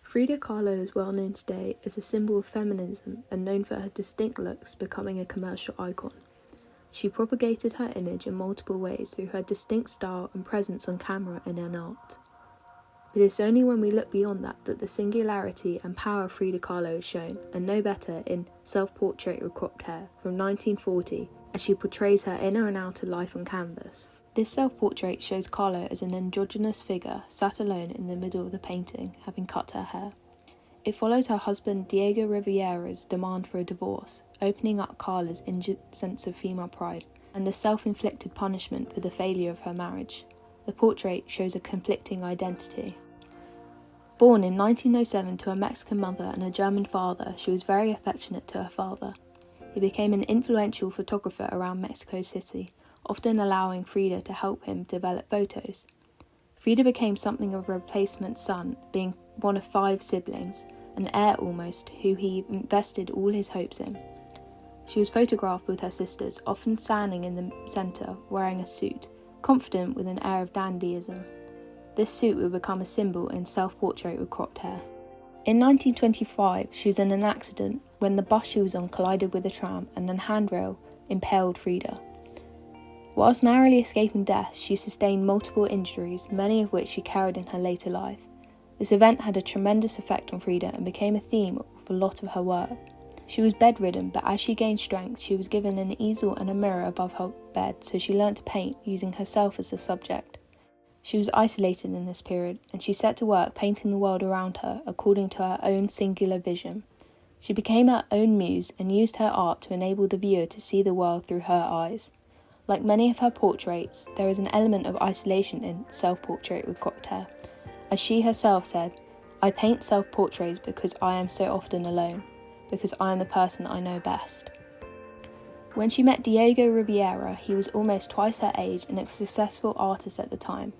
Frida Kahlo is well known today as a symbol of feminism and known for her distinct looks, becoming a commercial icon. She propagated her image in multiple ways through her distinct style and presence on camera and in art. It is only when we look beyond that the singularity and power of Frida Kahlo is shown, and no better in Self-Portrait with Cropped Hair from 1940, as she portrays her inner and outer life on canvas. This self-portrait shows Kahlo as an androgynous figure sat alone in the middle of the painting, having cut her hair. It follows her husband Diego Rivera's demand for a divorce, opening up Kahlo's injured sense of female pride and a self-inflicted punishment for the failure of her marriage. The portrait shows a conflicting identity. Born in 1907 to a Mexican mother and a German father, she was very affectionate to her father. He became an influential photographer around Mexico City, often allowing Frida to help him develop photos. Frida became something of a replacement son, being one of 5 siblings, an heir almost, who he invested all his hopes in. She was photographed with her sisters, often standing in the centre, wearing a suit, confident with an air of dandyism. This suit would become a symbol in Self-Portrait with Cropped Hair. In 1925, she was in an accident when the bus she was on collided with a tram and a handrail impaled Frida. Whilst narrowly escaping death, she sustained multiple injuries, many of which she carried in her later life. This event had a tremendous effect on Frida and became a theme of a lot of her work. She was bedridden, but as she gained strength, she was given an easel and a mirror above her bed, so she learnt to paint, using herself as the subject. She was isolated in this period, and she set to work painting the world around her according to her own singular vision. She became her own muse and used her art to enable the viewer to see the world through her eyes. Like many of her portraits, there is an element of isolation in Self-Portrait with Cropped Hair. As she herself said, "I paint self-portraits because I am so often alone, because I am the person I know best." When she met Diego Rivera, he was almost twice her age and a successful artist at the time.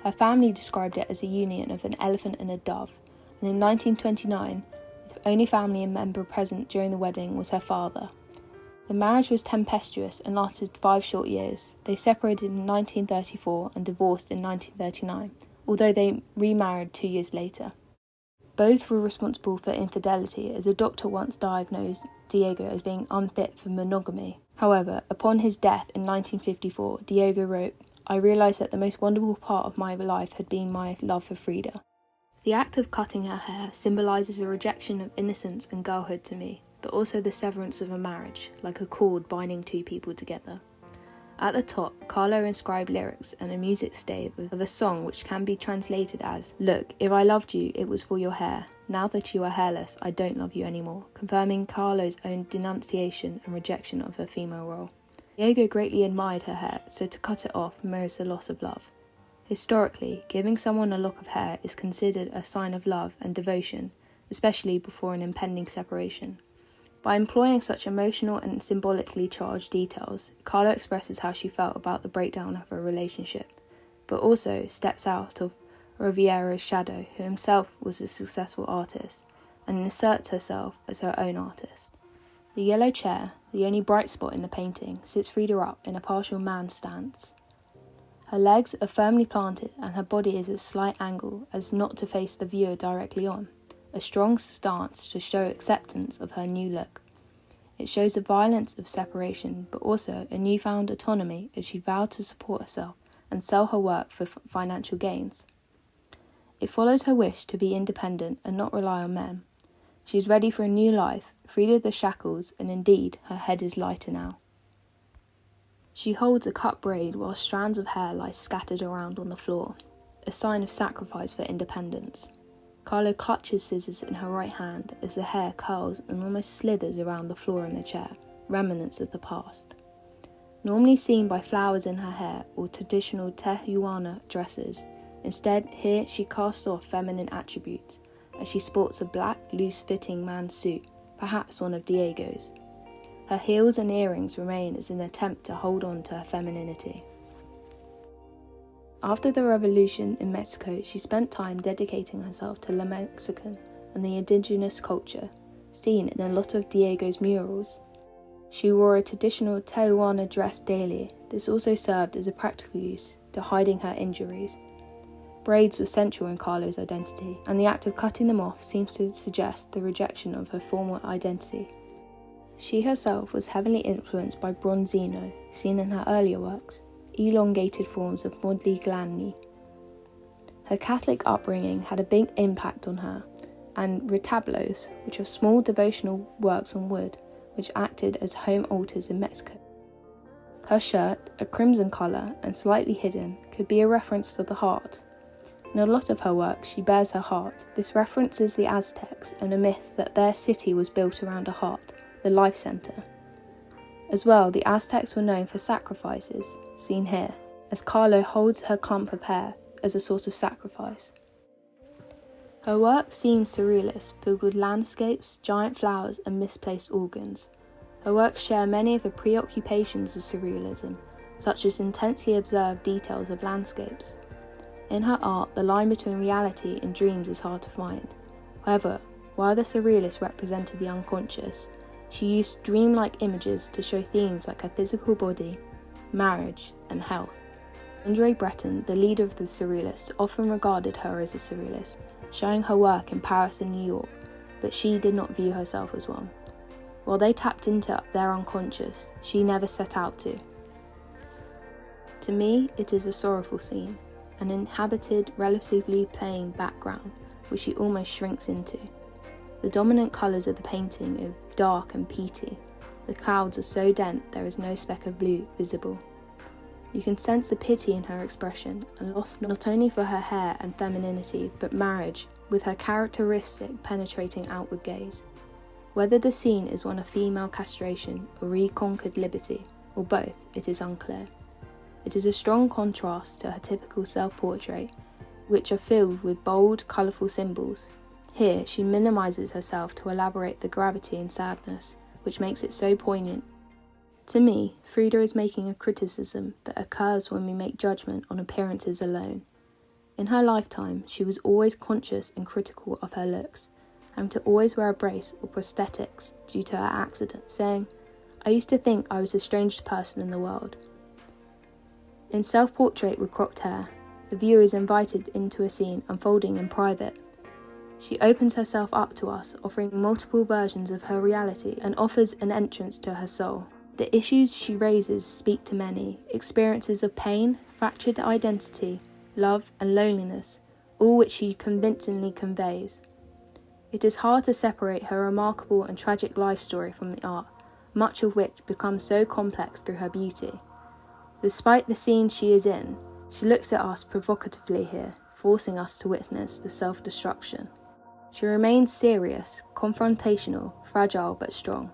Her family described it as a union of an elephant and a dove, and in 1929, the only family member present during the wedding was her father. The marriage was tempestuous and lasted 5 short years. They separated in 1934 and divorced in 1939, although they remarried 2 years later. Both were responsible for infidelity, as a doctor once diagnosed Diego as being unfit for monogamy. However, upon his death in 1954, Diego wrote, "I realised that the most wonderful part of my life had been my love for Frida." The act of cutting her hair symbolises a rejection of innocence and girlhood to me, but also the severance of a marriage, like a cord binding 2 people together. At the top, Kahlo inscribed lyrics and a music stave of a song which can be translated as, "Look, if I loved you, it was for your hair. Now that you are hairless, I don't love you anymore," confirming Kahlo's own denunciation and rejection of her female role. Diego greatly admired her hair, so to cut it off mirrors the loss of love. Historically, giving someone a lock of hair is considered a sign of love and devotion, especially before an impending separation. By employing such emotional and symbolically charged details, Kahlo expresses how she felt about the breakdown of her relationship, but also steps out of Rivera's shadow, who himself was a successful artist, and asserts herself as her own artist. The yellow chair, the only bright spot in the painting, sits Frida up in a partial man stance. Her legs are firmly planted and her body is at a slight angle as not to face the viewer directly on, a strong stance to show acceptance of her new look. It shows the violence of separation, but also a newfound autonomy as she vowed to support herself and sell her work for financial gains. It follows her wish to be independent and not rely on men. She is ready for a new life, freed of the shackles, and indeed, her head is lighter now. She holds a cut braid while strands of hair lie scattered around on the floor, a sign of sacrifice for independence. Kahlo clutches scissors in her right hand as the hair curls and almost slithers around the floor in the chair, remnants of the past. Normally seen by flowers in her hair or traditional Tehuana dresses, instead here she casts off feminine attributes as she sports a black, loose-fitting man's suit, perhaps one of Diego's. Her heels and earrings remain as an attempt to hold on to her femininity. After the revolution in Mexico, she spent time dedicating herself to La Mexican and the indigenous culture, seen in a lot of Diego's murals. She wore a traditional Tehuana dress daily. This also served as a practical use to hiding her injuries. Braids were central in Kahlo's identity, and the act of cutting them off seems to suggest the rejection of her former identity. She herself was heavily influenced by Bronzino, seen in her earlier works, elongated forms of Modigliani. Her Catholic upbringing had a big impact on her, and retablos, which are small devotional works on wood, which acted as home altars in Mexico. Her shirt, a crimson colour and slightly hidden, could be a reference to the heart. In a lot of her work, she bears her heart. This references the Aztecs and a myth that their city was built around a heart, the life centre. As well, the Aztecs were known for sacrifices, seen here, as Kahlo holds her clump of hair as a sort of sacrifice. Her work seems surrealist, filled with landscapes, giant flowers and misplaced organs. Her works share many of the preoccupations of surrealism, such as intensely observed details of landscapes. In her art, the line between reality and dreams is hard to find. However, while the surrealist represented the unconscious, she used dreamlike images to show themes like her physical body, marriage, and health. Andre Breton, the leader of the surrealists, often regarded her as a surrealist, showing her work in Paris and New York, but she did not view herself as one. While they tapped into their unconscious, she never set out to. To me, it is a sorrowful scene, an inhabited, relatively plain background, which she almost shrinks into. The dominant colours of the painting are dark and peaty. The clouds are so dense there is no speck of blue visible. You can sense the pity in her expression, and loss not only for her hair and femininity, but marriage, with her characteristic penetrating outward gaze. Whether the scene is one of female castration or reconquered liberty, or both, it is unclear. It is a strong contrast to her typical self-portrait, which are filled with bold, colourful symbols. Here, she minimises herself to elaborate the gravity and sadness, which makes it so poignant. To me, Frida is making a criticism that occurs when we make judgment on appearances alone. In her lifetime, she was always conscious and critical of her looks, having to always wear a brace or prosthetics due to her accident, saying, "I used to think I was the strangest person in the world." In Self-Portrait with Cropped Hair, the viewer is invited into a scene unfolding in private. She opens herself up to us, offering multiple versions of her reality and offers an entrance to her soul. The issues she raises speak to many, experiences of pain, fractured identity, love and loneliness, all which she convincingly conveys. It is hard to separate her remarkable and tragic life story from the art, much of which becomes so complex through her beauty. Despite the scene she is in, she looks at us provocatively here, forcing us to witness the self-destruction. She remains serious, confrontational, fragile but strong.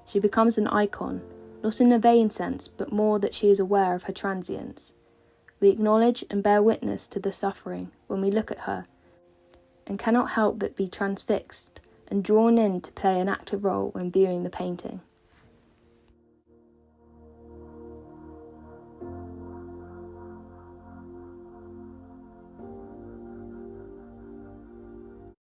She becomes an icon, not in a vain sense, but more that she is aware of her transience. We acknowledge and bear witness to the suffering when we look at her, and cannot help but be transfixed and drawn in to play an active role when viewing the painting.